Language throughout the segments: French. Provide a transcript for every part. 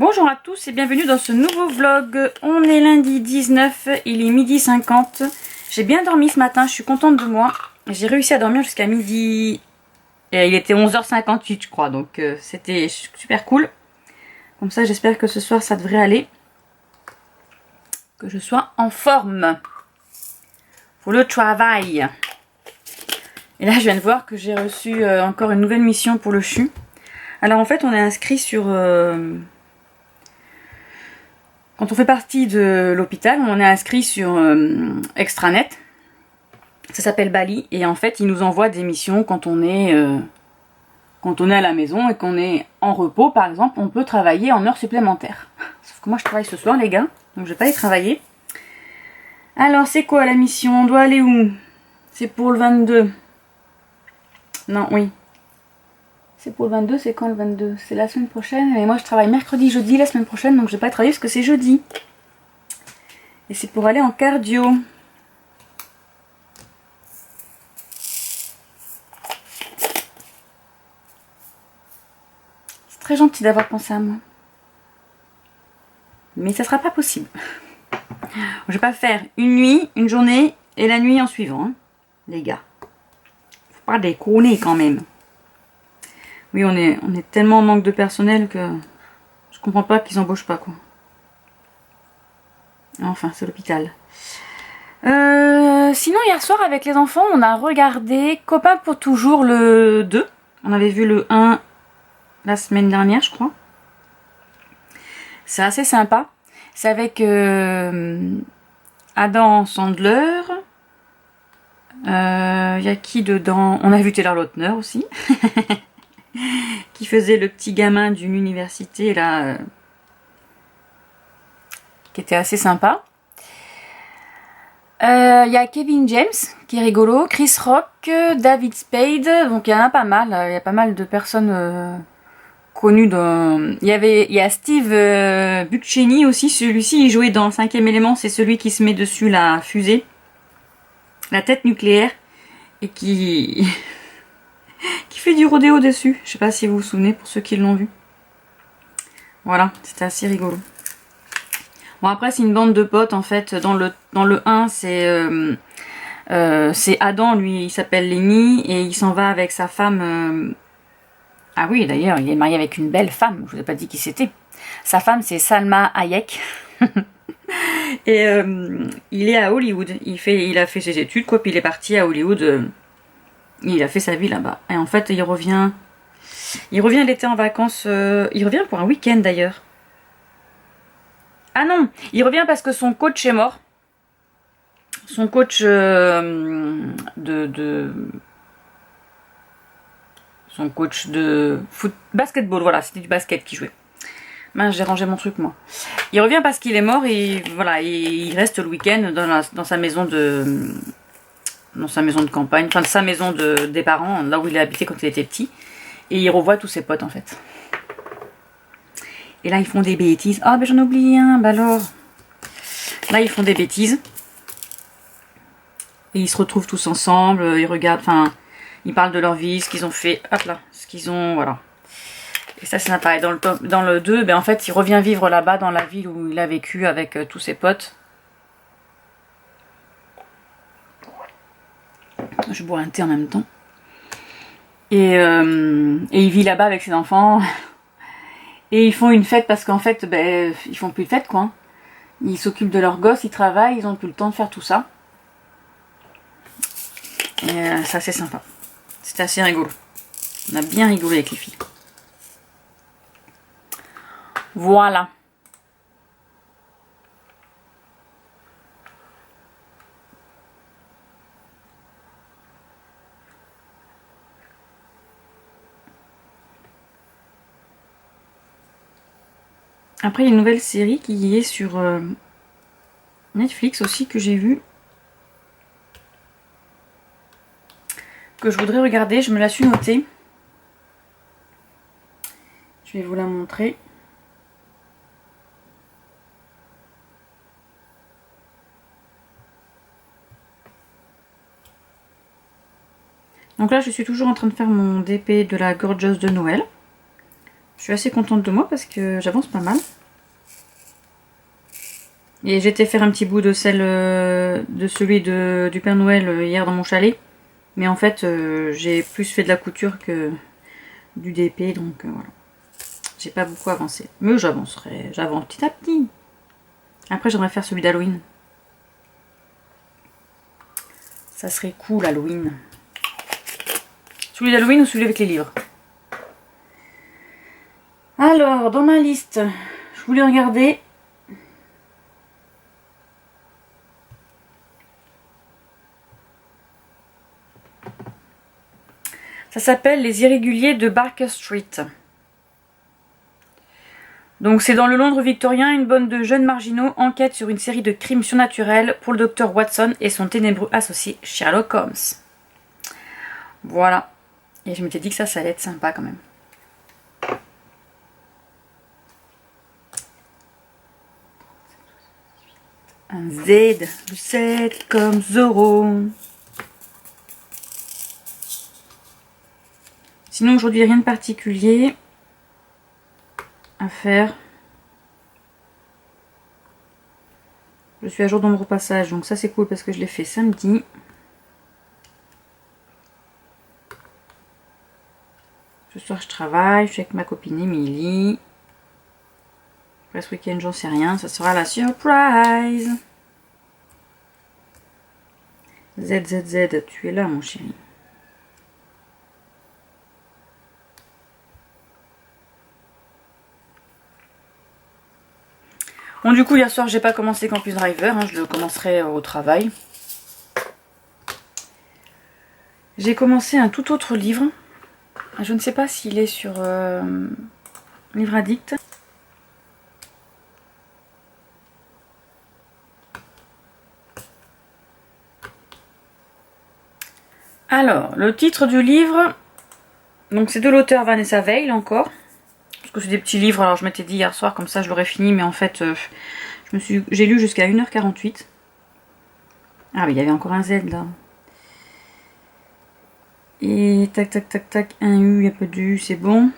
Bonjour à tous et bienvenue dans ce nouveau vlog. On est lundi 19, il est midi 50. J'ai bien dormi ce matin, je suis contente de moi. J'ai réussi à dormir jusqu'à midi. Et il était 11h58 je crois, donc c'était super cool. Comme ça j'espère que ce soir ça devrait aller. Que je sois en forme pour le travail. Et là je viens de voir que j'ai reçu encore une nouvelle mission pour le CHU. Alors en fait on est inscrit sur... Quand on fait partie de l'hôpital, on est inscrit sur Extranet. Ça s'appelle Bali. Et en fait, ils nous envoient des missions quand on est à la maison et qu'on est en repos, par exemple, on peut travailler en heures supplémentaires. Sauf que moi, je travaille ce soir, les gars. Donc, je vais pas y travailler. Alors, c'est quoi la mission? On doit aller où? C'est pour le 22. Non, oui. C'est pour le 22, c'est quand le 22? C'est la semaine prochaine. Et moi je travaille mercredi, jeudi la semaine prochaine, donc je vais pas travailler parce que c'est jeudi. Et c'est pour aller en cardio. C'est très gentil d'avoir pensé à moi. Mais ça sera pas possible. Je vais pas faire une nuit, une journée et la nuit en suivant, hein, les gars. Faut pas déconner quand même. Oui, on est tellement en manque de personnel que je comprends pas qu'ils embauchent pas, quoi. Enfin, c'est l'hôpital. Sinon, hier soir, avec les enfants, on a regardé Copains pour toujours le 2. On avait vu le 1 la semaine dernière, je crois. C'est assez sympa. C'est avec Adam Sandler. Il y a qui dedans? On a vu Taylor Lautner aussi. Qui faisait le petit gamin d'une université là, qui était assez sympa. Il y a Kevin James qui est rigolo, Chris Rock, David Spade, donc il y en a pas mal. Il y a pas mal de personnes connues dans... Il y a Steve Buscemi aussi, celui-ci il jouait dans 5e élément, c'est celui qui se met dessus la fusée, la tête nucléaire, et qui fait du rodéo dessus. Je sais pas si vous vous souvenez pour ceux qui l'ont vu. Voilà, c'était assez rigolo. Bon, après c'est une bande de potes en fait. Dans le 1 c'est Adam, lui il s'appelle Lenny et il s'en va avec sa femme. Ah oui, d'ailleurs il est marié avec une belle femme, je vous ai pas dit qui c'était. Sa femme c'est Salma Hayek. Et il est à Hollywood, il a fait ses études quoi, puis il est parti à Hollywood. Il a fait sa vie là-bas. Et en fait il revient l'été en vacances. Il revient pour un week-end d'ailleurs. Ah non, il revient parce que son coach est mort. Son coach son coach de basketball, voilà, c'était du basket qui jouait. Mince, j'ai rangé mon truc moi. Il revient parce qu'il est mort et voilà, il reste le week-end dans sa maison de campagne, enfin de sa maison des parents, là où il a habité quand il était petit, et il revoit tous ses potes en fait. Et là ils font des bêtises. Ah ben j'en ai oublié un, bah alors. Là ils font des bêtises. Et ils se retrouvent tous ensemble, ils regardent, enfin, ils parlent de leur vie, ce qu'ils ont fait, hop là, ce qu'ils ont, voilà. Et ça c'est sympa. Et dans le 2, ben en fait il revient vivre là-bas dans la ville où il a vécu avec tous ses potes. Je bois un thé en même temps. Et il vit là-bas avec ses enfants. Et ils font une fête parce qu'en fait, ben, ils font plus de fête quoi. Ils s'occupent de leurs gosses, ils travaillent, ils ont plus le temps de faire tout ça. Et ça c'est sympa. C'était assez rigolo. On a bien rigolé avec les filles. Voilà. Après il y a une nouvelle série qui est sur Netflix aussi que j'ai vue. Que je voudrais regarder, je me la suis notée. Je vais vous la montrer. Donc là je suis toujours en train de faire mon DP de la Gorgeous de Noël. Je suis assez contente de moi parce que j'avance pas mal. Et j'ai été faire un petit bout de celui du Père Noël hier dans mon chalet. Mais en fait, j'ai plus fait de la couture que du DP, donc voilà. J'ai pas beaucoup avancé. Mais j'avance petit à petit. Après, j'aimerais faire celui d'Halloween. Ça serait cool, Halloween. Celui d'Halloween ou celui avec les livres? Alors, dans ma liste, je voulais regarder. Ça s'appelle Les Irréguliers de Barker Street. Donc c'est dans le Londres victorien, une bande de jeunes marginaux enquête sur une série de crimes surnaturels pour le docteur Watson et son ténébreux associé Sherlock Holmes. Voilà. Et je m'étais dit que ça allait être sympa quand même. Un Z, le 7 comme Zorro. Sinon aujourd'hui rien de particulier à faire. Je suis à jour dans mon repassage, donc ça c'est cool parce que je l'ai fait samedi. Ce soir je travaille, je suis avec ma copine Émilie. Après ce week-end j'en sais rien, ça sera la surprise. ZZZ, tu es là mon chéri. Bon du coup hier soir j'ai pas commencé Campus Driver, hein, je le commencerai au travail. J'ai commencé un tout autre livre. Je ne sais pas s'il est sur Livre Addict. Alors, le titre du livre, donc c'est de l'auteur Vanessa Veil encore. Parce que c'est des petits livres, alors je m'étais dit hier soir comme ça je l'aurais fini, mais en fait j'ai lu jusqu'à 1h48. Ah mais il y avait encore un Z là. Et tac tac tac tac, un U, il y a peu de U, c'est bon.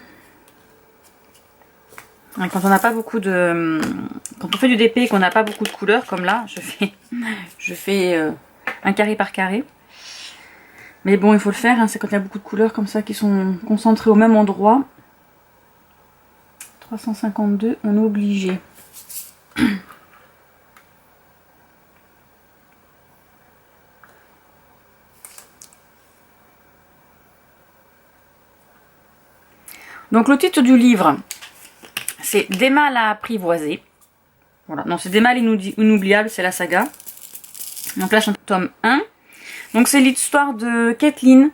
Quand on n'a pas beaucoup de... Quand on fait du DP et qu'on n'a pas beaucoup de couleurs, comme là, je fais un carré par carré. Mais bon, il faut le faire, hein, c'est quand il y a beaucoup de couleurs comme ça qui sont concentrées au même endroit. 352, on est obligé. Donc le titre du livre, c'est Des mâles à apprivoiser. Voilà, non, c'est Des mâles inoubliables, c'est la saga. Donc là, je suis en tome 1. Donc c'est l'histoire de Kathleen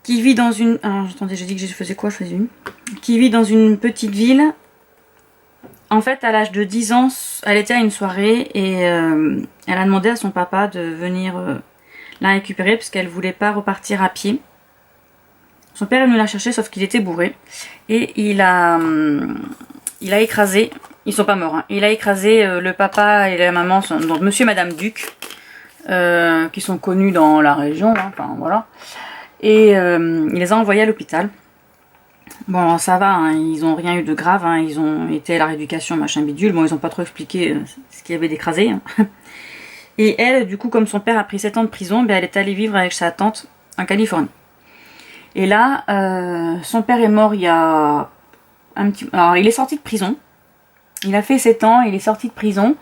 qui vit dans une... Alors attendez, j'ai dit que je faisais quoi? Je faisais une. Qui vit dans une petite ville. En fait, à l'âge de 10 ans, elle était à une soirée et elle a demandé à son papa de venir la récupérer parce qu'elle voulait pas repartir à pied. Son père est venu la chercher sauf qu'il était bourré et il a écrasé, ils sont pas morts, hein, il a écrasé le papa et la maman, donc monsieur et madame Duc, qui sont connus dans la région, hein, enfin voilà, et il les a envoyés à l'hôpital. Bon ça va, hein, ils ont rien eu de grave, hein, ils ont été à la rééducation machin bidule, bon ils ont pas trop expliqué ce qu'il y avait d'écrasé. Hein. Et elle, du coup, comme son père a pris 7 ans de prison, ben, elle est allée vivre avec sa tante en Californie. Et là, son père est mort il y a un petit... Alors, il est sorti de prison. Il a fait 7 ans, il est sorti de prison.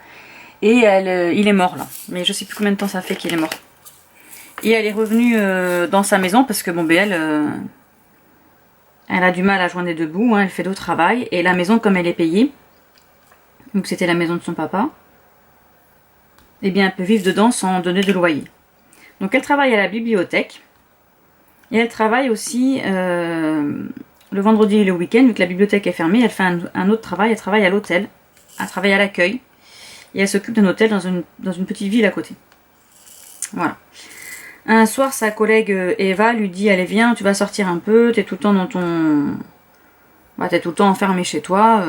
Et il est mort, là. Mais je sais plus combien de temps ça fait qu'il est mort. Et elle est revenue dans sa maison parce que, bon, ben, elle a du mal à joindre les deux bouts. Hein, elle fait d'autres travail. Et la maison, comme elle est payée, donc c'était la maison de son papa, eh bien, elle peut vivre dedans sans donner de loyer. Donc, elle travaille à la bibliothèque. Et elle travaille aussi le vendredi et le week-end, vu que la bibliothèque est fermée. Elle fait un autre travail. Elle travaille à l'hôtel. Elle travaille à l'accueil. Et elle s'occupe d'un hôtel dans une petite ville à côté. Voilà. Un soir, sa collègue Eva lui dit, allez viens, tu vas sortir un peu. T'es tout le temps dans ton... Bah, t'es tout le temps enfermé chez toi.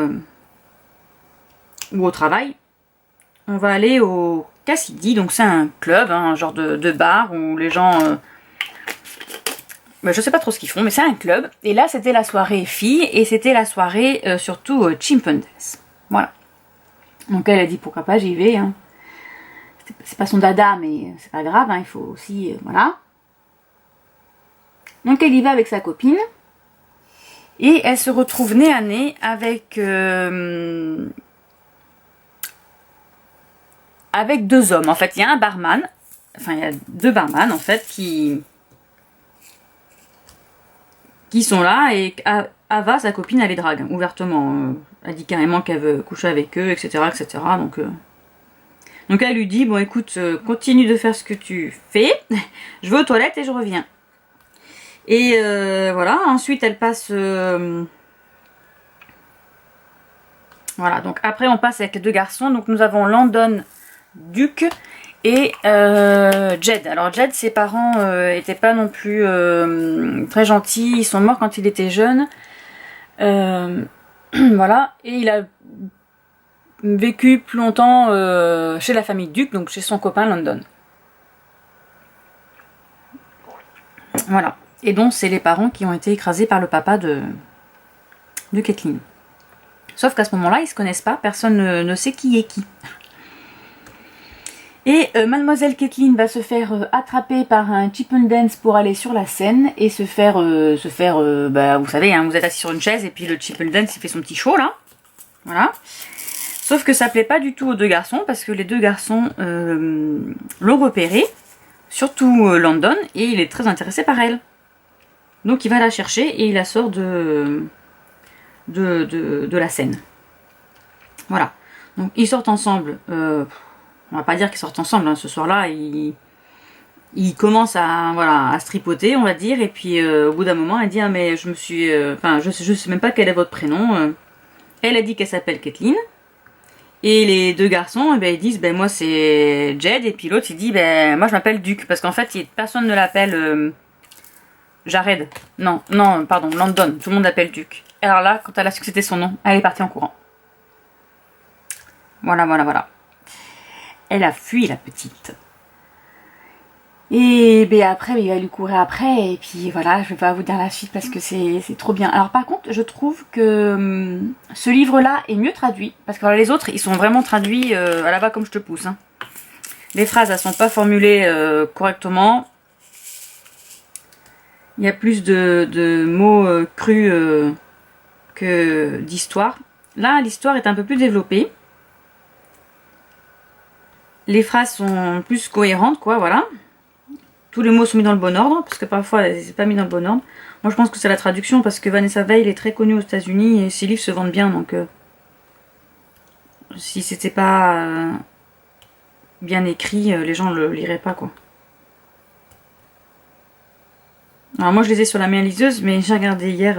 Ou au travail. On va aller au Cassidy. Donc c'est un club, hein, un genre de bar où les gens... bah, je sais pas trop ce qu'ils font, mais c'est un club. Et là, c'était la soirée filles et c'était la soirée surtout Chimpendales. Voilà. Donc elle a dit pourquoi pas, j'y vais. Hein. C'est pas son dada, mais c'est pas grave, hein, il faut aussi... voilà. Donc elle y va avec sa copine. Et elle se retrouve nez à nez avec... avec deux hommes. En fait, il y a un barman. Enfin, il y a deux barman, en fait, qui sont là. Et Ava, sa copine, elle les drague, ouvertement. Elle dit carrément qu'elle veut coucher avec eux, etc., etc. Donc elle lui dit, bon écoute, continue de faire ce que tu fais, je vais aux toilettes et je reviens. Et voilà, ensuite elle passe... voilà, donc après on passe avec les deux garçons, donc nous avons Landon, Duke et Jed. Alors Jed, ses parents étaient pas non plus très gentils, ils sont morts quand il était jeune. Voilà, et il a vécu plus longtemps chez la famille Duke, donc chez son copain Landon. Voilà. Et donc c'est les parents qui ont été écrasés par le papa de Caitlin. Sauf qu'à ce moment-là, ils se connaissent pas, personne ne sait qui est qui. Et mademoiselle Caitlin va se faire attraper par un Chippendance pour aller sur la scène et se faire bah, vous savez, hein, vous êtes assis sur une chaise et puis le Chippendance il fait son petit show là. Voilà. Sauf que ça plaît pas du tout aux deux garçons parce que les deux garçons l'ont repéré, surtout Landon, et il est très intéressé par elle. Donc il va la chercher et il la sort de la scène. Voilà. Donc ils sortent ensemble. On va pas dire qu'ils sortent ensemble. Hein. Ce soir-là, ils commencent à se tripoter, on va dire. Et puis au bout d'un moment, elle dit ah mais je me suis, enfin je sais même pas quel est votre prénom. Elle a dit qu'elle s'appelle Caitlin. Et les deux garçons, eh ben, ils disent ben moi c'est Jed et puis l'autre il dit ben moi je m'appelle Duke parce qu'en fait personne ne l'appelle Jared. Non, pardon, Landon. Tout le monde l'appelle Duke. Alors là, quand elle a su que c'était son nom, elle est partie en courant. Voilà. Elle a fui, la petite. Et ben après, il va lui courir après. Et puis voilà, je vais pas vous dire la suite parce que c'est trop bien. Alors par contre, je trouve que ce livre-là est mieux traduit. Parce que alors, les autres, ils sont vraiment traduits à la bas comme je te pousse. Hein. Les phrases, elles sont pas formulées correctement. Il y a plus de mots crus que d'histoire. Là, l'histoire est un peu plus développée. Les phrases sont plus cohérentes, quoi, voilà. Tous les mots sont mis dans le bon ordre, parce que parfois, c'est pas mis dans le bon ordre. Moi, je pense que c'est la traduction, parce que Vanessa Veil est très connue aux États-Unis et ses livres se vendent bien, donc si c'était pas bien écrit, les gens le liraient pas, quoi. Alors moi, je les ai sur la main liseuse, mais j'ai regardé hier,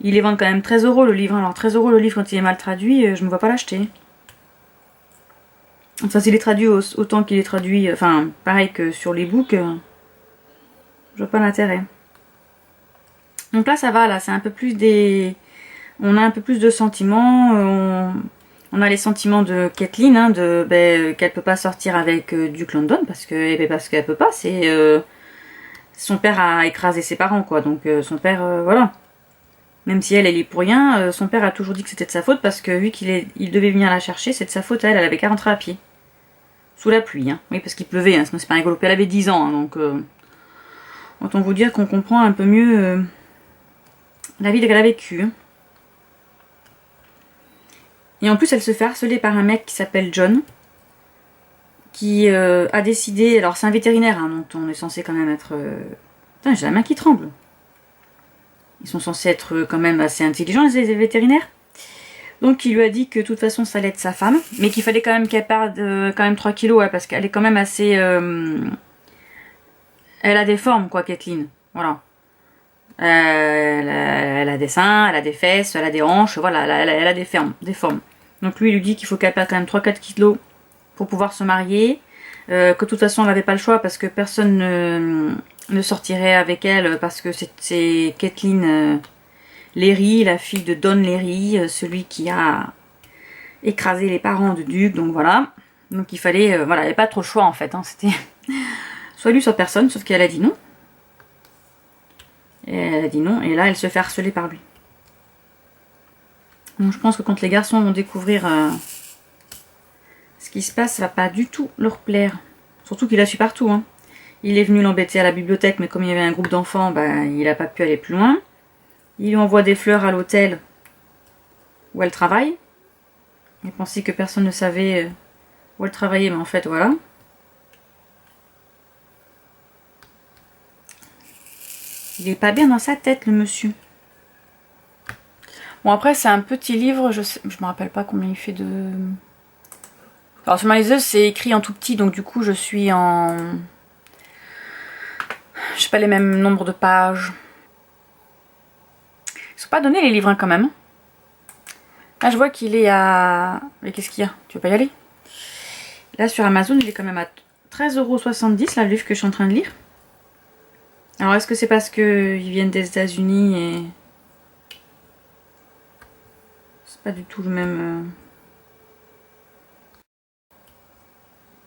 ils les vendent quand même 13 € le livre. Alors 13 € le livre quand il est mal traduit, je ne vais pas l'acheter. Enfin, s'il est traduit autant qu'il est traduit, enfin, pareil que sur les books, je vois pas l'intérêt. Donc là, ça va, là, c'est un peu plus des... On a un peu plus de sentiments, on a les sentiments de Caitlin, hein, qu'elle peut pas sortir avec Duke Landon, parce qu'elle peut pas, c'est... son père a écrasé ses parents, quoi, donc son père, voilà. Même si elle est pour rien, son père a toujours dit que c'était de sa faute parce que vu il devait venir la chercher, c'est de sa faute à elle, elle avait qu'à rentrer à pied. Sous la pluie, hein. Oui, parce qu'il pleuvait, hein, sinon c'est pas rigolo. Elle avait 10 ans, hein, donc autant vous dire qu'on comprend un peu mieux la vie qu'elle a vécue. Hein. Et en plus, elle se fait harceler par un mec qui s'appelle John, qui a décidé, alors c'est un vétérinaire, hein, donc on est censé quand même être... Putain, j'ai la main qui tremble. Ils sont censés être quand même assez intelligents, les vétérinaires. Donc il lui a dit que de toute façon ça allait être sa femme, mais qu'il fallait quand même qu'elle perde quand même 3 kilos, ouais, parce qu'elle est quand même assez... Elle a des formes, quoi, Caitlin. Voilà. Elle a des seins, elle a des fesses, elle a des hanches, voilà, elle a des formes. Donc lui, il lui dit qu'il faut qu'elle perde quand même 3-4 kilos pour pouvoir se marier, que de toute façon elle n'avait pas le choix parce que personne ne sortirait avec elle parce que c'est Caitlin Léry, la fille de Don Léry, celui qui a écrasé les parents de Duke, donc voilà. Donc il fallait, voilà, il n'y avait pas trop le choix en fait, hein, c'était soit lui soit personne, sauf qu'elle a dit non. Et elle a dit non, et là elle se fait harceler par lui. Donc je pense que quand les garçons vont découvrir ce qui se passe, ça va pas du tout leur plaire. Surtout qu'il la suit partout. Hein. Il est venu l'embêter à la bibliothèque, mais comme il y avait un groupe d'enfants, bah, il n'a pas pu aller plus loin. Il lui envoie des fleurs à l'hôtel où elle travaille. Il pensait que personne ne savait où elle travaillait, mais en fait, voilà. Il est pas bien dans sa tête, le monsieur. Bon, après, c'est un petit livre, je me rappelle pas combien il fait de... Alors, sur ma liseuse, c'est écrit en tout petit, donc du coup, je suis en... Je sais pas les mêmes nombres de pages. Ils sont pas donnés, les livres, hein, quand même. Là, je vois qu'il est à... Mais qu'est-ce qu'il y a? Tu veux pas y aller? Là, sur Amazon, il est quand même à 13,70 €, là, le livre que je suis en train de lire. Alors, est-ce que c'est parce qu'ils viennent des États-Unis et... C'est pas du tout le même...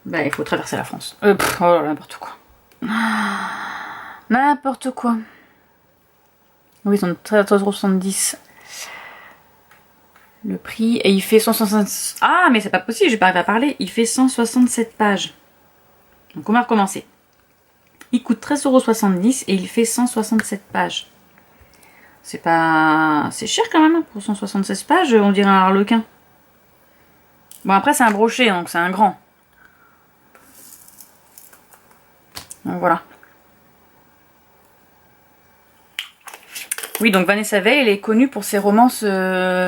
Bah, il faut traverser la France. Oh, n'importe quoi. N'importe quoi. Oui, ils sont 13,70 €. Le prix, et il fait 167... Ah, mais c'est pas possible, je vais pas arriver à parler. Il fait 167 pages. Donc on va recommencer. Il coûte 13,70 € et il fait 167 pages. C'est pas... C'est cher quand même, hein, pour 176 pages, on dirait un harlequin. Bon, après c'est un brochet, donc c'est un grand. Donc voilà. Oui, donc Vanessa Veil, elle est connue pour ses romances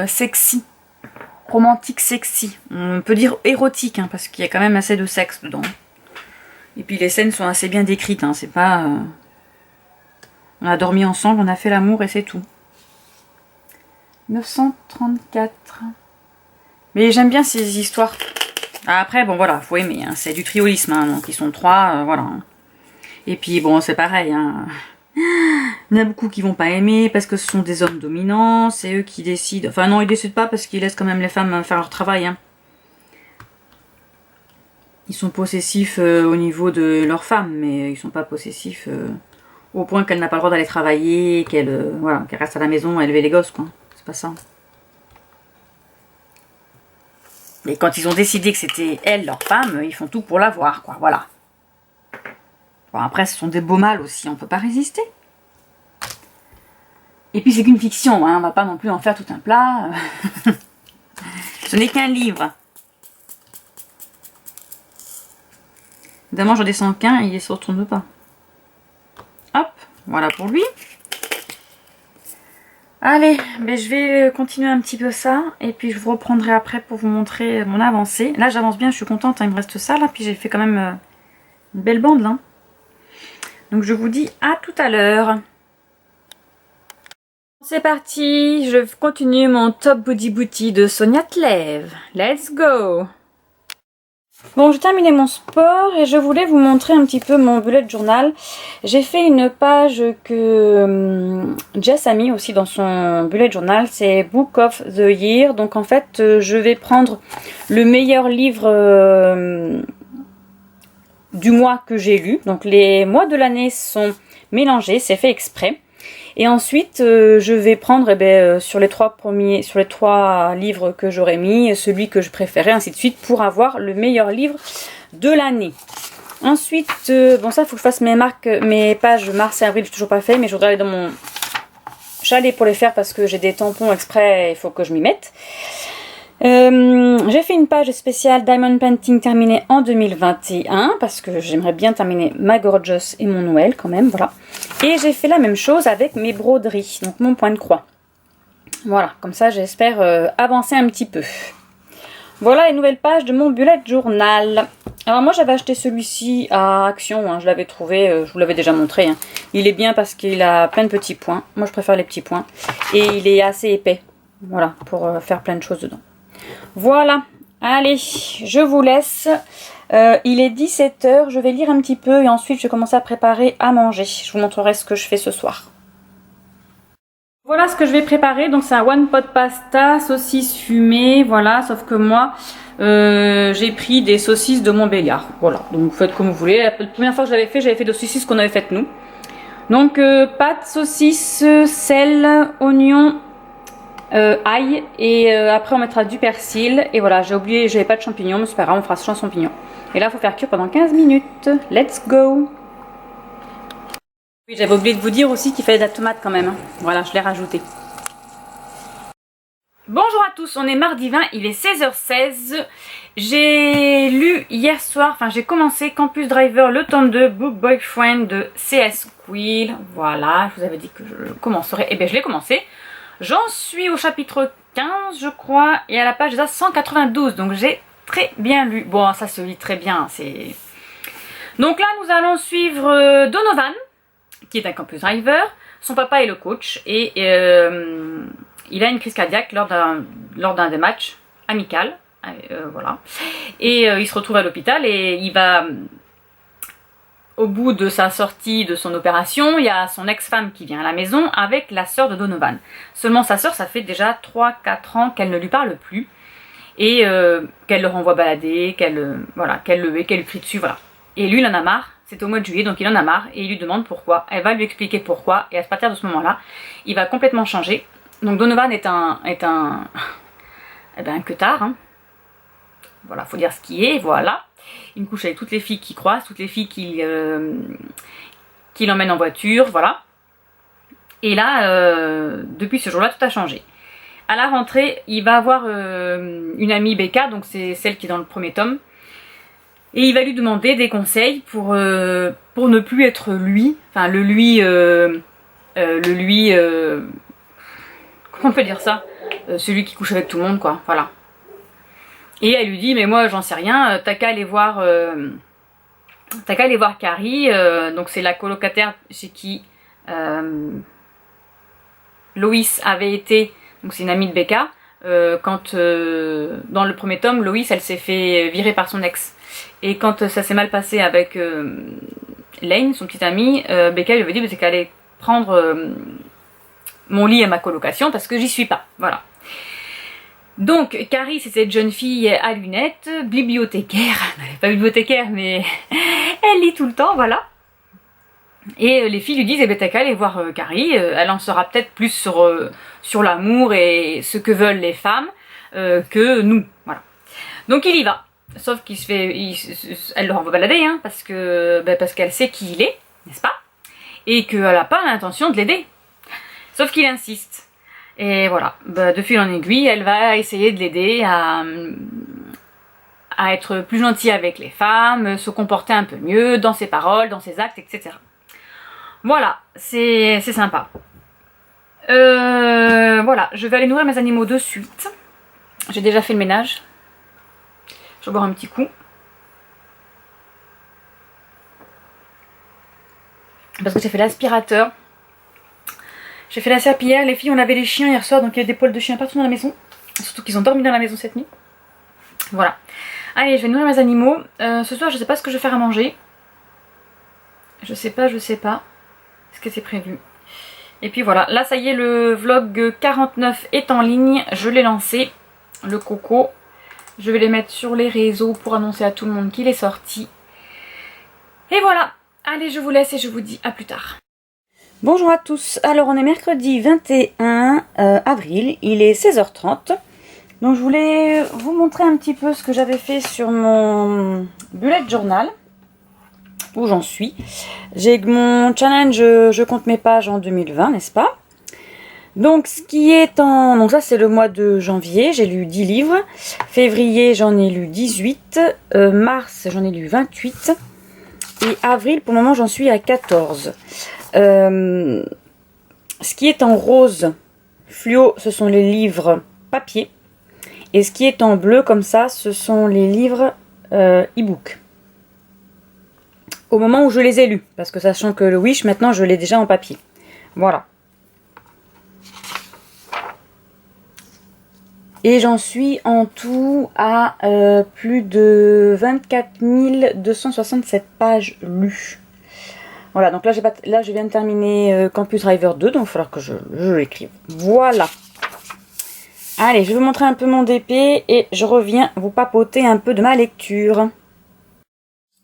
sexy. Romantiques sexy. On peut dire érotique, hein, parce qu'il y a quand même assez de sexe dedans. Et puis les scènes sont assez bien décrites, hein, c'est pas... On a dormi ensemble, on a fait l'amour et c'est tout. 934. Mais j'aime bien ces histoires. Après, bon voilà, faut aimer, hein, c'est du triolisme, hein, donc ils sont 3, voilà. Et puis bon, c'est pareil, hein. Il y en a beaucoup qui vont pas aimer parce que ce sont des hommes dominants, c'est eux qui décident. Enfin non, ils décident pas parce qu'ils laissent quand même les femmes faire leur travail. Hein. Ils sont possessifs au niveau de leurs femmes, mais ils sont pas possessifs au point qu'elle n'a pas le droit d'aller travailler, qu'elle voilà, qu'elle reste à la maison à élever les gosses, quoi. C'est pas ça. Et quand ils ont décidé que c'était elle, leur femme, ils font tout pour l'avoir, quoi. Voilà. Bon, après, ce sont des beaux mâles aussi, on peut pas résister. Et puis c'est qu'une fiction, hein, on va pas non plus en faire tout un plat. Ce n'est qu'un livre. Évidemment, j'en descends qu'un et il ne se retourne pas. Hop, voilà pour lui. Allez, ben je vais continuer un petit peu ça. Et puis je vous reprendrai après pour vous montrer mon avancée. Là, j'avance bien, je suis contente, hein, il me reste ça là. Puis j'ai fait quand même une belle bande là. Donc je vous dis à tout à l'heure. C'est parti, je continue mon Top Body Booty de Sonia Tlev. Let's go! Bon, j'ai terminé mon sport et je voulais vous montrer un petit peu mon bullet journal. J'ai fait une page que Jess a mis aussi dans son bullet journal, c'est Book of the Year. Donc en fait, je vais prendre le meilleur livre du mois que j'ai lu. Donc les mois de l'année sont mélangés, c'est fait exprès. Et ensuite, je vais prendre sur les 3 livres que j'aurais mis, celui que je préférais, ainsi de suite, pour avoir le meilleur livre de l'année. Ensuite, bon ça, il faut que je fasse mes pages mars-avril, je n'ai toujours pas fait, mais je voudrais aller dans mon chalet pour les faire parce que j'ai des tampons exprès, il faut que je m'y mette. J'ai fait une page spéciale Diamond Painting terminée en 2021 parce que j'aimerais bien terminer ma Gorgeous et mon Noël quand même, voilà. Et j'ai fait la même chose avec mes broderies, donc mon point de croix. Voilà, comme ça j'espère avancer un petit peu. Voilà les nouvelles pages de mon bullet journal. Alors moi j'avais acheté celui-ci à Action, hein, je l'avais trouvé, je vous l'avais déjà montré. Hein. Il est bien parce qu'il a plein de petits points, moi je préfère les petits points. Et il est assez épais, voilà, pour faire plein de choses dedans. Voilà, allez, je vous laisse. Il est 17 h, je vais lire un petit peu et ensuite je vais commencer à préparer à manger. Je vous montrerai ce que je fais ce soir. Voilà ce que je vais préparer, donc c'est un one pot pasta, saucisse fumée, voilà, sauf que moi j'ai pris des saucisses de Montbéliard, voilà, donc vous faites comme vous voulez. La première fois que j'avais fait des saucisses qu'on avait faites nous. Donc pâtes, saucisses, sel, oignon, ail et après on mettra du persil. Et voilà, j'ai oublié, j'avais pas de champignons, mais c'est pas grave, on fera sans champignons. Et là, il faut faire cuire pendant 15 minutes. Let's go! Oui, j'avais oublié de vous dire aussi qu'il fallait de la tomate quand même. Hein. Voilà, je l'ai rajouté. Bonjour à tous, on est mardi 20, il est 16h16. J'ai lu hier soir, enfin j'ai commencé Campus Driver, le tome 2, Book Boyfriend de C.S. Quill. Voilà, je vous avais dit que je le commencerai. Et bien je l'ai commencé. J'en suis au chapitre 15 je crois, et à la page 192, donc j'ai très bien lu. Bon, ça se lit très bien, c'est... Donc là, nous allons suivre Donovan, qui est un Campus Driver. Son papa est le coach, et il a une crise cardiaque lors d'un des matchs amical. Voilà. Et il se retrouve à l'hôpital, et il va... Au bout de sa sortie de son opération, il y a son ex-femme qui vient à la maison avec la sœur de Donovan. Seulement sa sœur, ça fait déjà 3-4 ans qu'elle ne lui parle plus. Et qu'elle le renvoie balader, voilà, qu'elle le hait, qu'elle lui crie dessus, voilà. Et lui, il en a marre, c'était au mois de juillet, donc il en a marre, et il lui demande pourquoi. Elle va lui expliquer pourquoi, et à partir de ce moment-là, il va complètement changer. Donc Donovan est un queutard, hein. Voilà, faut dire ce qui est, voilà. Il couche avec toutes les filles qu'il croise, toutes les filles qu'il emmène en voiture, voilà. Et là, depuis ce jour-là, tout a changé. À la rentrée, il va avoir une amie Becca, donc c'est celle qui est dans le premier tome. Et il va lui demander des conseils pour ne plus être lui. Enfin, comment on peut dire ça, celui qui couche avec tout le monde, quoi, voilà. Et elle lui dit, mais moi j'en sais rien, t'as qu'à aller voir Carrie, donc c'est la colocataire chez qui Loïs avait été, donc c'est une amie de Becca, quand dans le premier tome, Loïs elle s'est fait virer par son ex. Et quand ça s'est mal passé avec Lane, son petit ami, Becca lui avait dit, c'est qu'elle allait prendre mon lit à ma colocation parce que j'y suis pas, voilà. Donc, Carrie, c'est cette jeune fille à lunettes, bibliothécaire, elle n'est pas bibliothécaire, mais elle lit tout le temps, voilà. Et les filles lui disent, eh ben t'as qu'à aller voir Carrie, elle en saura peut-être plus sur l'amour et ce que veulent les femmes que nous, voilà. Donc il y va, sauf qu'il se fait, elle le renvoie balader, hein, parce qu'elle sait qui il est, n'est-ce pas? Et qu'elle n'a pas l'intention de l'aider, sauf qu'il insiste. Et voilà, de fil en aiguille, elle va essayer de l'aider à être plus gentille avec les femmes, se comporter un peu mieux dans ses paroles, dans ses actes, etc. Voilà, c'est sympa. Voilà, je vais aller nourrir mes animaux de suite. J'ai déjà fait le ménage. Je vais boire un petit coup. Parce que j'ai fait l'aspirateur. J'ai fait la serpillière, les filles on avait les chiens hier soir, donc il y a des poils de chiens partout dans la maison. Surtout qu'ils ont dormi dans la maison cette nuit. Voilà. Allez, je vais nourrir mes animaux. Ce soir je sais pas ce que je vais faire à manger. Je sais pas. Est-ce que c'est prévu? Et puis voilà, là ça y est, le vlog 49 est en ligne. Je l'ai lancé, le coco. Je vais les mettre sur les réseaux pour annoncer à tout le monde qu'il est sorti. Et voilà. Allez, je vous laisse et je vous dis à plus tard. Bonjour à tous, alors on est mercredi 21 avril, il est 16h30. Donc je voulais vous montrer un petit peu ce que j'avais fait sur mon bullet journal, où j'en suis. J'ai mon challenge, je compte mes pages en 2020, n'est-ce pas? Donc ce qui est en... Donc ça c'est le mois de janvier, j'ai lu 10 livres. Février j'en ai lu 18, mars j'en ai lu 28. Et avril pour le moment j'en suis à 14. Ce qui est en rose fluo, ce sont les livres papier. Et ce qui est en bleu comme ça, ce sont les livres e-book. Au moment où je les ai lus, parce que sachant que le Wish, maintenant, je l'ai déjà en papier. Voilà. Et j'en suis en tout à plus de 24 267 pages lues. Voilà, donc là, je viens de terminer Campus Driver 2, donc il va falloir que je l'écrive. Voilà. Allez, je vais vous montrer un peu mon DP et je reviens vous papoter un peu de ma lecture.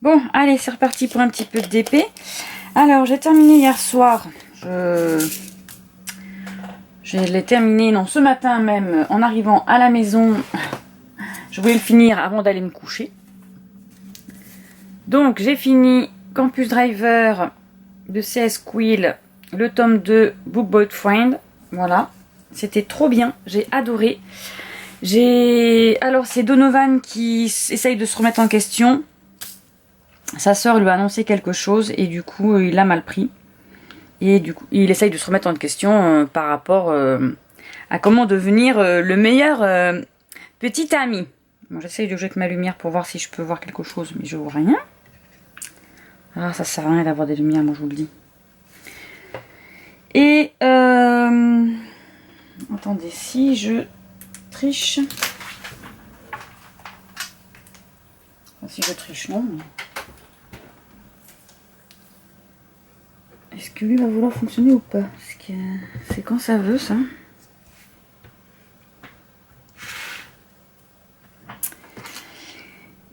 Bon, allez, c'est reparti pour un petit peu de DP. Alors, j'ai terminé hier soir. Je l'ai terminé, non, ce matin même, en arrivant à la maison. Je voulais le finir avant d'aller me coucher. Donc, j'ai fini Campus Driver de C.S. Quill, le tome 2, Book Boyfriend. Voilà, c'était trop bien, j'ai adoré. Alors, c'est Donovan qui essaye de se remettre en question. Sa sœur lui a annoncé quelque chose et du coup, il l'a mal pris. Et du coup, il essaye de se remettre en question par rapport à comment devenir le meilleur petit ami. Bon, j'essaye de jeter ma lumière pour voir si je peux voir quelque chose, mais je vois rien. Ah, ça sert à rien d'avoir des lumières, moi je vous le dis. Et attendez, si je triche. Enfin, si je triche, non. Mais... est-ce que lui va vouloir fonctionner ou pas? Parce que c'est quand ça veut, ça.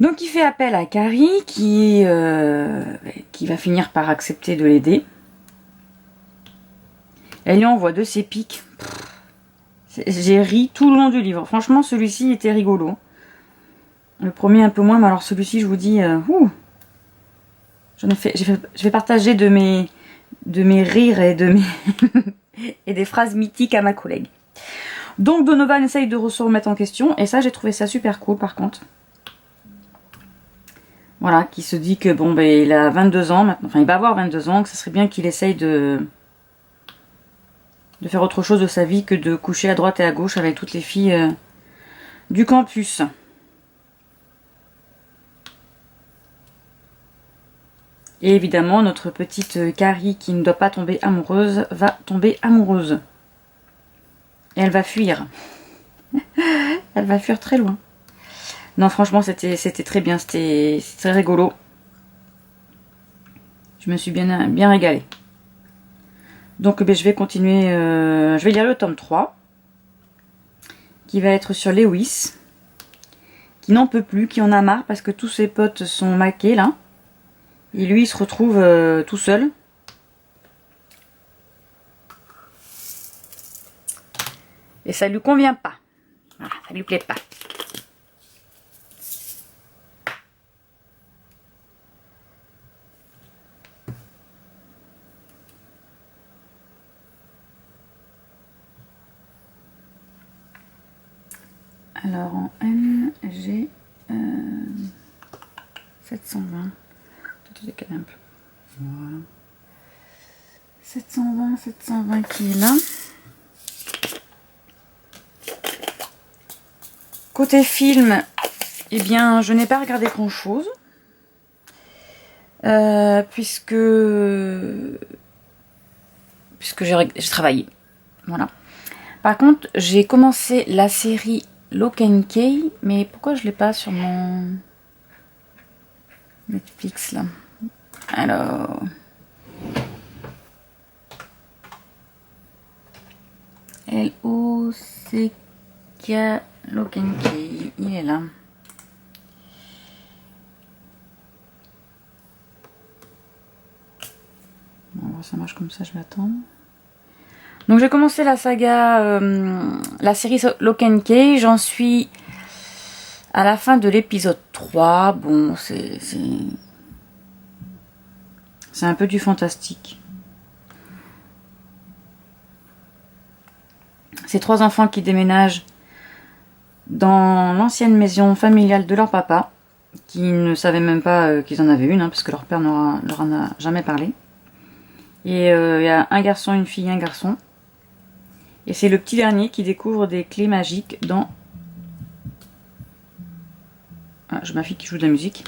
Donc il fait appel à Carrie qui va finir par accepter de l'aider. Elle lui envoie de ses pics. J'ai ri tout le long du livre. Franchement, celui-ci était rigolo. Le premier un peu moins, mais alors celui-ci, je vous dis, je vais partager de mes rires et et des phrases mythiques à ma collègue. Donc Donovan essaye de se remettre en question, et ça, j'ai trouvé ça super cool par contre. Voilà, qui se dit que bon, ben, il a 22 ans maintenant, enfin il va avoir 22 ans, que ce serait bien qu'il essaye de faire autre chose de sa vie que de coucher à droite et à gauche avec toutes les filles du campus. Et évidemment, notre petite Carrie qui ne doit pas tomber amoureuse va tomber amoureuse. Et elle va fuir. Elle va fuir très loin. Non, franchement, c'était très bien. C'était très rigolo. Je me suis bien régalée. Donc, ben, je vais continuer. Je vais lire le tome 3. Qui va être sur Lewis. Qui n'en peut plus, qui en a marre parce que tous ses potes sont maqués là. Et lui, il se retrouve tout seul. Et ça lui convient pas. Voilà, ça lui plaît pas. Alors en M, j'ai 720. Tout décalé un peu. Voilà. 720 qui est là. Côté film, eh bien, je n'ai pas regardé grand chose. Puisque j'ai travaillé. Voilà. Par contre, j'ai commencé la série Lock and Key, mais pourquoi je l'ai pas sur mon Netflix là? Alors, L-O-C-K Lock and Key, il est là. Bon, ça marche comme ça, je vais attendre. Donc j'ai commencé la saga, la série Lock and Key, j'en suis à la fin de l'épisode 3. Bon, c'est un peu du fantastique. Ces 3 enfants qui déménagent dans l'ancienne maison familiale de leur papa, qui ne savaient même pas qu'ils en avaient une, hein, parce que leur père leur en a jamais parlé. Et il y a un garçon, une fille et un garçon. Et c'est le petit dernier qui découvre des clés magiques dans... Ah, j'ai ma fille qui joue de la musique.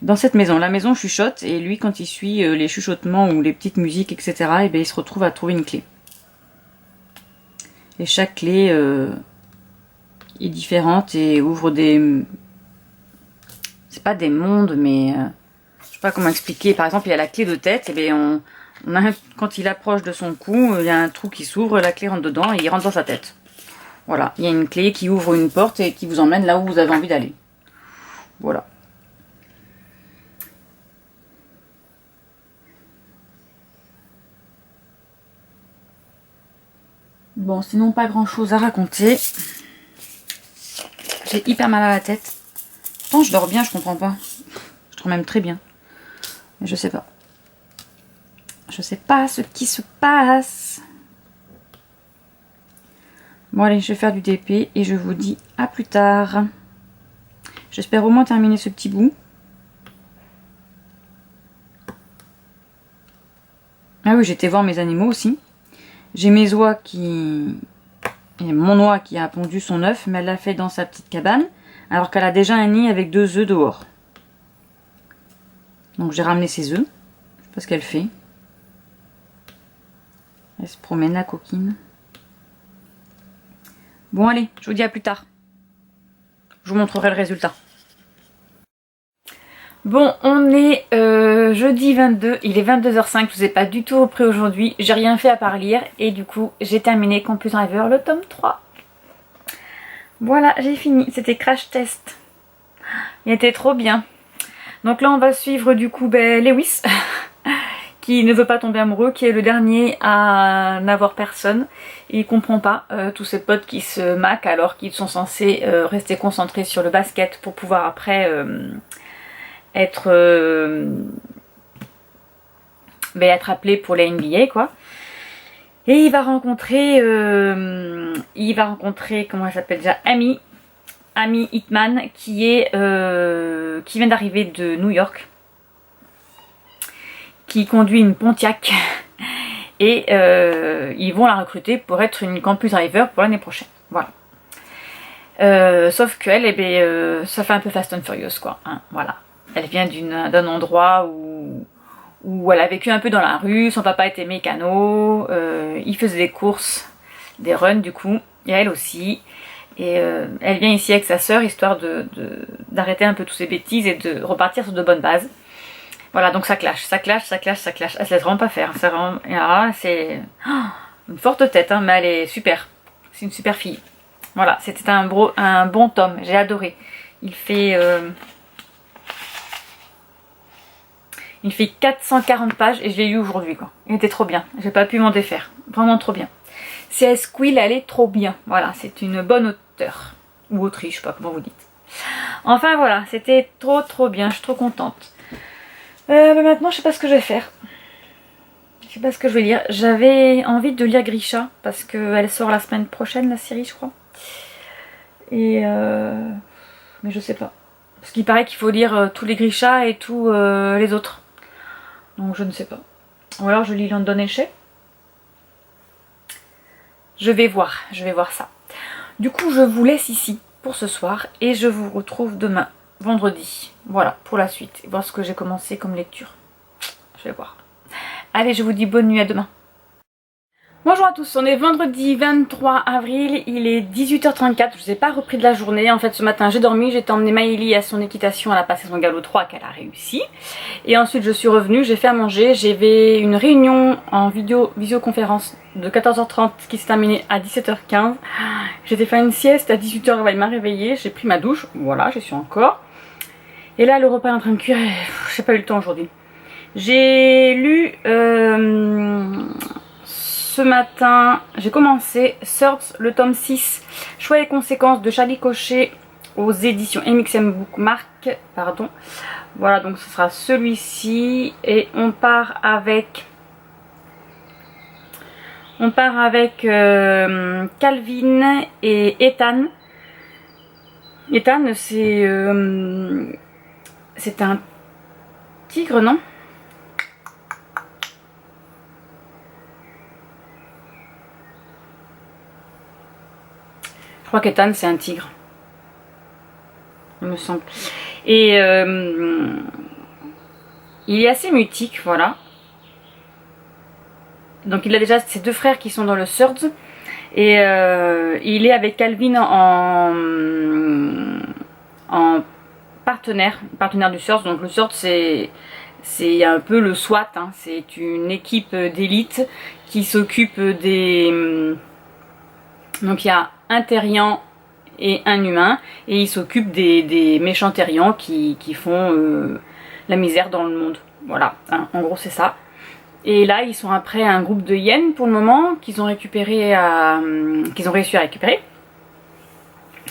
Dans cette maison. La maison chuchote, et lui, quand il suit les chuchotements ou les petites musiques, etc., et bien, il se retrouve à trouver une clé. Et chaque clé est différente et ouvre des... c'est pas des mondes, mais... je sais pas comment expliquer. Par exemple, il y a la clé de tête, et bien quand il approche de son cou, il y a un trou qui s'ouvre, la clé rentre dedans et il rentre dans sa tête. Voilà, il y a une clé qui ouvre une porte et qui vous emmène là où vous avez envie d'aller. Voilà. Bon, sinon pas grand chose à raconter. J'ai hyper mal à la tête. Pourtant je dors bien, je comprends pas. Je dors même très bien. Mais je sais pas. Je sais pas ce qui se passe. Bon allez, je vais faire du DP et je vous dis à plus tard. J'espère au moins terminer ce petit bout. Ah oui, j'étais voir mes animaux aussi. J'ai mes oies qui... Et mon oie qui a pondu son œuf, mais elle l'a fait dans sa petite cabane, alors qu'elle a déjà un nid avec 2 œufs dehors. Donc j'ai ramené ses œufs. Je sais pas ce qu'elle fait. Elle se promène, la coquine. Bon allez, je vous dis à plus tard. Je vous montrerai le résultat. Bon, on est jeudi 22, il est 22h05, je vous ai pas du tout repris aujourd'hui, j'ai rien fait à part lire et du coup j'ai terminé Campus Driver le tome 3. Voilà, j'ai fini, c'était Crash Test. Il était trop bien. Donc là on va suivre du coup Lewis, qui ne veut pas tomber amoureux, qui est le dernier à n'avoir personne. Il comprend pas tous ses potes qui se maquent alors qu'ils sont censés rester concentrés sur le basket pour pouvoir après... être appelé pour la NBA quoi. Et il va rencontrer comment elle s'appelle déjà, Amy Hitman qui vient d'arriver de New York, qui conduit une Pontiac et ils vont la recruter pour être une campus driver pour l'année prochaine. Voilà. Sauf qu'elle, ça fait un peu Fast and Furious quoi, hein, voilà. Elle vient d'un endroit où elle a vécu un peu dans la rue, son papa était mécano, il faisait des courses, des runs du coup, et elle aussi. Et elle vient ici avec sa sœur, histoire d'arrêter un peu toutes ces bêtises et de repartir sur de bonnes bases. Voilà, donc ça clash. Elle se laisse vraiment pas faire. C'est une forte tête, hein, mais elle est super. C'est une super fille. Voilà, c'était un bon tome, j'ai adoré. Il fait 440 pages et je l'ai lu aujourd'hui quoi. Il était trop bien, j'ai pas pu m'en défaire. Vraiment trop bien. C.S. Quill, elle est trop bien. Voilà, c'est une bonne auteure. Ou autrice, je sais pas comment vous dites. Enfin voilà, c'était trop bien, je suis trop contente. Maintenant, je sais pas ce que je vais faire. Je sais pas ce que je vais lire. J'avais envie de lire Grisha, parce qu'elle sort la semaine prochaine, la série, je crois. Et mais je sais pas. Parce qu'il paraît qu'il faut lire tous les Grisha et tous les autres. Donc je ne sais pas. Ou alors je lis London Échec. Je vais voir ça. Du coup je vous laisse ici pour ce soir et je vous retrouve demain, vendredi. Voilà, pour la suite. Voir ce que j'ai commencé comme lecture. Je vais voir. Allez, je vous dis bonne nuit, à demain. Bonjour à tous, on est vendredi 23 avril, il est 18h34, je vous ai pas repris de la journée. En fait ce matin j'ai dormi, j'ai emmené Maëlie à son équitation, elle a passé son galop 3 qu'elle a réussi. Et ensuite je suis revenue, j'ai fait à manger, j'avais une réunion en visioconférence de 14h30 qui s'est terminée à 17h15. J'étais fait une sieste à 18h, elle m'a réveillée, j'ai pris ma douche, voilà, j'y suis encore. Et là le repas est en train de cuire, j'ai pas eu le temps aujourd'hui. J'ai lu... ce matin, j'ai commencé Swords, le tome 6, Choix et conséquences de Charlie Cochet aux éditions MXM Bookmark. Pardon. Voilà, donc ce sera celui-ci. Et on part avec Calvin et Ethan. Ethan, c'est un tigre, non? Je crois qu'Ethan c'est un tigre, il me semble. Et il est assez mutique, voilà. Donc il a déjà ses deux frères qui sont dans le Swords. Et il est avec Calvin en partenaire du Swords. Donc le Swords c'est un peu le SWAT, hein. C'est une équipe d'élite qui s'occupe des... Donc il y a un terrien et un humain, et ils s'occupent des méchants terriens qui font la misère dans le monde. Voilà, hein, en gros c'est ça. Et là, ils sont après un groupe de hyènes pour le moment qu'ils ont récupéré, qu'ils ont réussi à récupérer.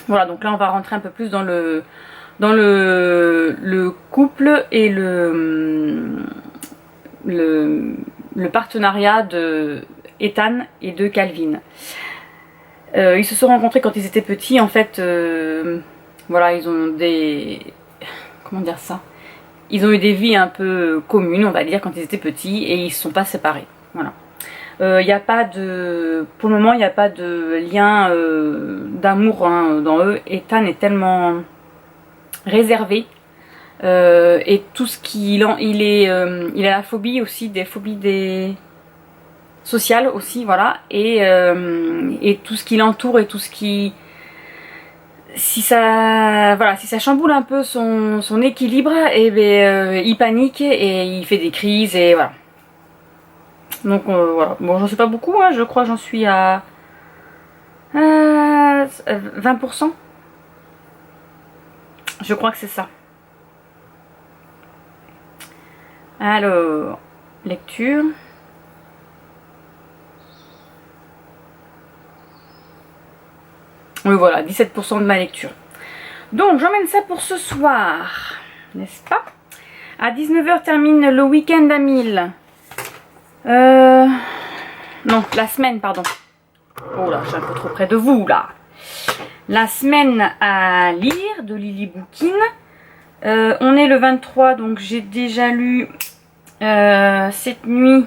Voilà, donc là, on va rentrer un peu plus dans le couple et le partenariat de Ethan et de Calvin. Ils se sont rencontrés quand ils étaient petits, en fait. Voilà, ils ont des... Comment dire ça? Ils ont eu des vies un peu communes, on va dire, quand ils étaient petits, et ils ne se sont pas séparés. Voilà. Y a pas de... Pour le moment, il n'y a pas de lien d'amour hein, dans eux. Ethan est tellement réservé. Et tout ce qu'il il a la phobie aussi, des phobies des sociales aussi, voilà. Et tout ce qui l'entoure et tout ce qui... Si ça chamboule un peu son équilibre, et il panique et il fait des crises et voilà. Donc voilà. Bon, j'en sais pas beaucoup, hein, je crois que j'en suis à 20%. Je crois que c'est ça. Alors, lecture. Oui, voilà, 17% de ma lecture. Donc, j'emmène ça pour ce soir, n'est-ce pas? À 19h termine le week-end à 1000. Non, la semaine, pardon. Oh là, je suis un peu trop près de vous, là. La semaine à lire de Lily Bookin. On est le 23, donc j'ai déjà lu cette nuit.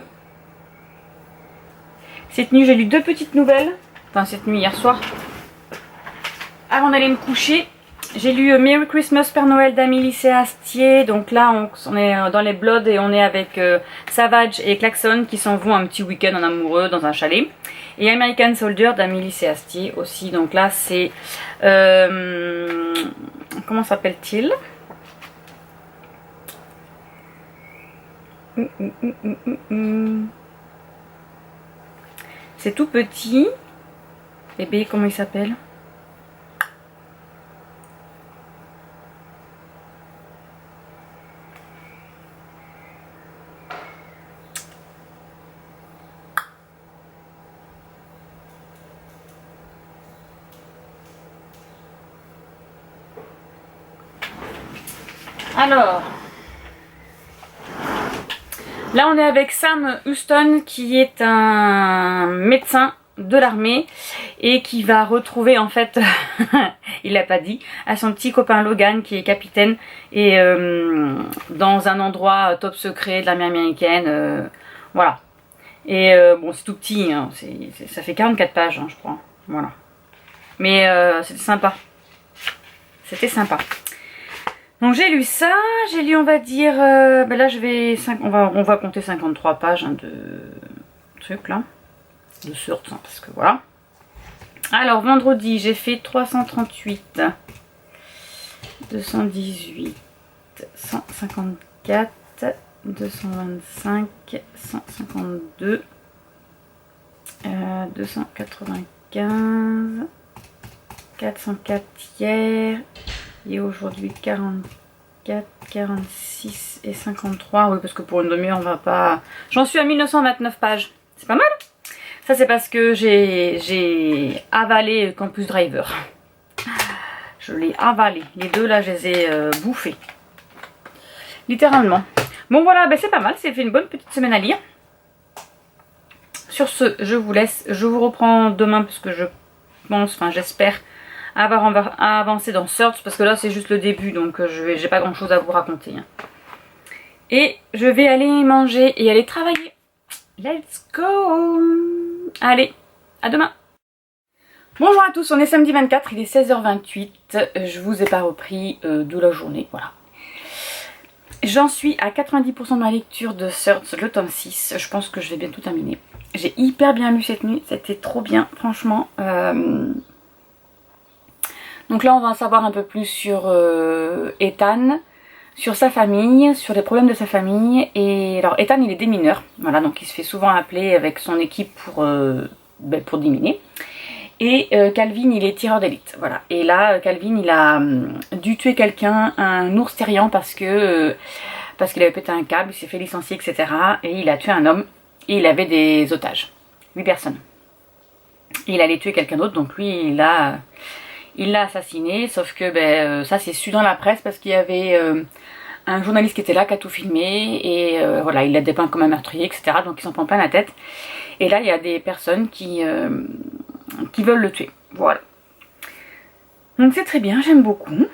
Cette nuit, j'ai lu 2 petites nouvelles. Enfin, cette nuit, hier soir. Avant d'aller me coucher, j'ai lu Merry Christmas Père Noël d'Amélie C. Astier. Donc là, on est dans les Bloods et on est avec Savage et Klaxon qui s'en vont un petit week-end en amoureux dans un chalet. Et American Soldier d'Amélie C. Astier aussi. Donc là, c'est... comment s'appelle-t-il? C'est tout petit. Bébé, comment il s'appelle? Alors, là on est avec Sam Houston qui est un médecin de l'armée et qui va retrouver en fait, il l'a pas dit, à son petit copain Logan qui est capitaine et dans un endroit top secret de l'armée américaine, voilà. Et bon c'est tout petit, hein, ça fait 44 pages hein, je crois, voilà. Mais c'était sympa, c'était sympa. Donc j'ai lu ça, j'ai lu on va dire, ben là je vais, on va compter 53 pages hein, de trucs là, de sortes, hein, parce que voilà. Alors vendredi j'ai fait 338, 218, 154, 225, 152, 295, 404 hier. Et aujourd'hui 44, 46 et 53. Oui, parce que pour une demi-heure, on va pas... J'en suis à 1929 pages. C'est pas mal. Ça, c'est parce que j'ai avalé Campus Driver. Je l'ai avalé. Les deux, là, je les ai bouffés. Littéralement. Bon, voilà, ben, c'est pas mal. C'est fait une bonne petite semaine à lire. Sur ce, je vous laisse. Je vous reprends demain parce que je pense, enfin, j'espère avoir avancé dans Search parce que là c'est juste le début donc j'ai pas grand chose à vous raconter hein. Et je vais aller manger et aller travailler. Let's go. Allez, à demain. Bonjour à tous, on est samedi 24, il est 16h28. Je vous ai pas repris de la journée, voilà. J'en suis à 90% de ma lecture de Search, le tome 6. Je pense que je vais bientôt terminer. J'ai hyper bien lu cette nuit, c'était trop bien franchement. Donc là on va en savoir un peu plus sur Ethan, sur sa famille, sur les problèmes de sa famille. Et alors Ethan il est démineur, voilà, donc il se fait souvent appeler avec son équipe pour déminer. Et Calvin il est tireur d'élite, voilà. Et là Calvin il a dû tuer quelqu'un, un ours terrien, parce que parce qu'il avait pété un câble, il s'est fait licencier, etc. Et il a tué un homme et il avait des otages, 8 personnes. Et il allait tuer quelqu'un d'autre, donc lui il l'a assassiné, sauf que ça s'est su dans la presse parce qu'il y avait un journaliste qui était là, qui a tout filmé, et voilà, il l'a dépeint comme un meurtrier, etc. Donc il s'en prend plein la tête. Et là il y a des personnes qui veulent le tuer, voilà. Donc c'est très bien, j'aime beaucoup.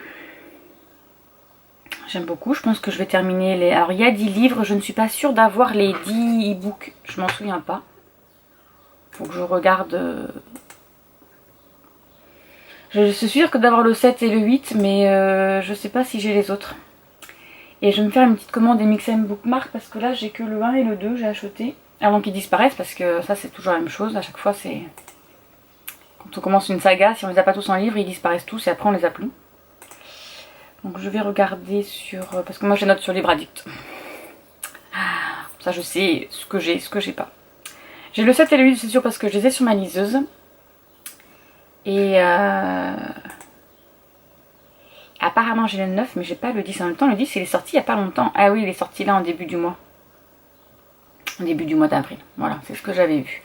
J'aime beaucoup, je pense que je vais terminer les... Alors il y a 10 livres, je ne suis pas sûre d'avoir les 10 e-books, je m'en souviens pas. Faut que je regarde... Je suis sûre que d'avoir le 7 et le 8, mais je sais pas si j'ai les autres. Et je vais me faire une petite commande des Mixem Bookmark parce que là j'ai que le 1 et le 2, j'ai acheté. Avant qu'ils disparaissent, parce que ça c'est toujours la même chose, à chaque fois c'est... Quand on commence une saga, si on les a pas tous en livre, ils disparaissent tous et après on les a plus. Donc je vais regarder sur... Parce que moi j'ai note sur Libre Addict. Ça je sais ce que j'ai, ce que j'ai pas. J'ai le 7 et le 8 c'est sûr parce que je les ai sur ma liseuse. Et apparemment j'ai le 9 mais j'ai pas le 10 en même temps. Le 10 il est sorti il y a pas longtemps. Ah oui, il est sorti là en début du mois. Au début du mois d'avril. Voilà, c'est ce que j'avais vu.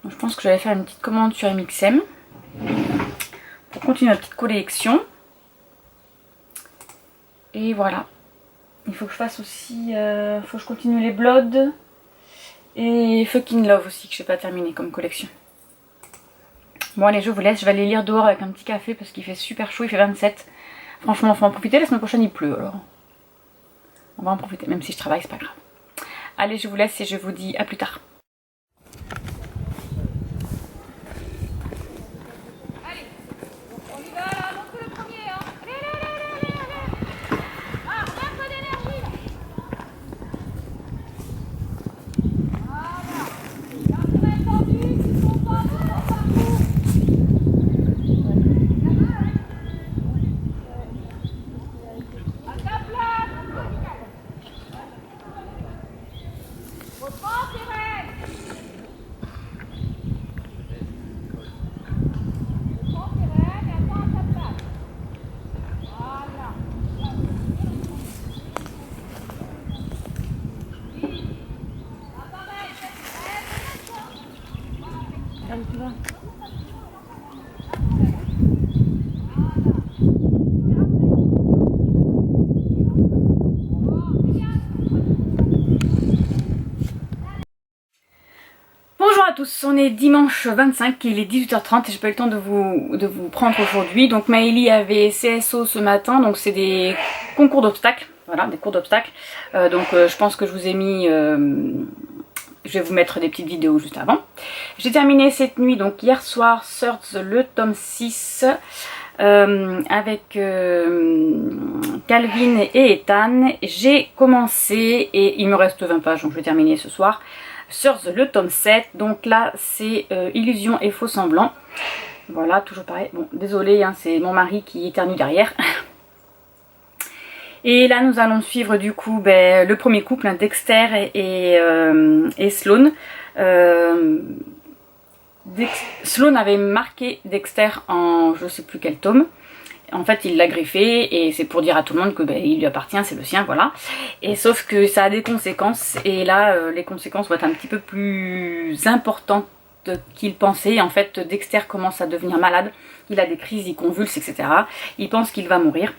Donc je pense que j'allais faire une petite commande sur MXM pour continuer ma petite collection. Et voilà. Il faut que je fasse aussi... faut que je continue les Blood. Et Fucking Love aussi, que je n'ai pas terminé comme collection. Bon allez, je vous laisse. Je vais aller lire dehors avec un petit café parce qu'il fait super chaud. Il fait 27. Franchement, il faut en profiter. La semaine prochaine, il pleut. Alors, on va en profiter. Même si je travaille, c'est pas grave. Allez, je vous laisse et je vous dis à plus tard. Bonjour à tous, on est dimanche 25, il est 18h30 et j'ai pas eu le temps de vous prendre aujourd'hui. Donc Maëlie avait CSO ce matin, donc c'est des concours d'obstacles, voilà, des cours d'obstacles. Je pense que je vous ai mis... je vais vous mettre des petites vidéos juste avant. J'ai terminé cette nuit, donc hier soir, Thirds, le tome 6, avec Calvin et Ethan. J'ai commencé, et il me reste 20 pages, donc je vais terminer ce soir, Thirds, le tome 7. Donc là, c'est Illusion et faux semblant. Voilà, toujours pareil. Bon, désolé, hein, c'est mon mari qui éternue derrière. Et là nous allons suivre du coup le premier couple, hein, Dexter et Sloane. Sloane avait marqué Dexter en je sais plus quel tome. En fait il l'a griffé et c'est pour dire à tout le monde que il lui appartient, c'est le sien, voilà. Et sauf que ça a des conséquences et là les conséquences vont être un petit peu plus importantes qu'il pensait. En fait Dexter commence à devenir malade, il a des crises, il convulse, etc. Il pense qu'il va mourir.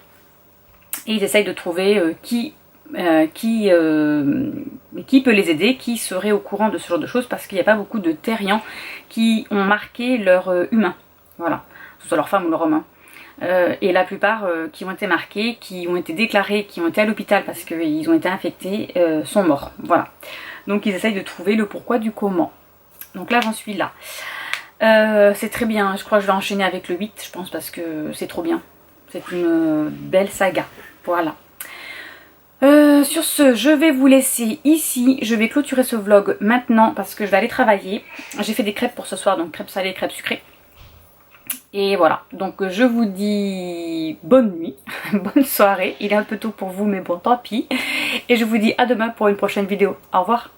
Et ils essayent de trouver qui peut les aider, qui serait au courant de ce genre de choses, parce qu'il n'y a pas beaucoup de terriens qui ont marqué leur humain, voilà, que ce soit leur femme ou leur homme. Et la plupart qui ont été marqués, qui ont été déclarés, qui ont été à l'hôpital parce qu'ils ont été infectés, sont morts, voilà. Donc ils essayent de trouver le pourquoi du comment. Donc là j'en suis là. C'est très bien, je crois que je vais enchaîner avec le 8, je pense, parce que c'est trop bien. C'est une belle saga, voilà. Sur ce, je vais vous laisser ici. Je vais clôturer ce vlog maintenant parce que je vais aller travailler. J'ai fait des crêpes pour ce soir, donc crêpes salées, crêpes sucrées. Et voilà, donc je vous dis bonne nuit, bonne soirée. Il est un peu tôt pour vous, mais bon, tant pis. Et je vous dis à demain pour une prochaine vidéo. Au revoir.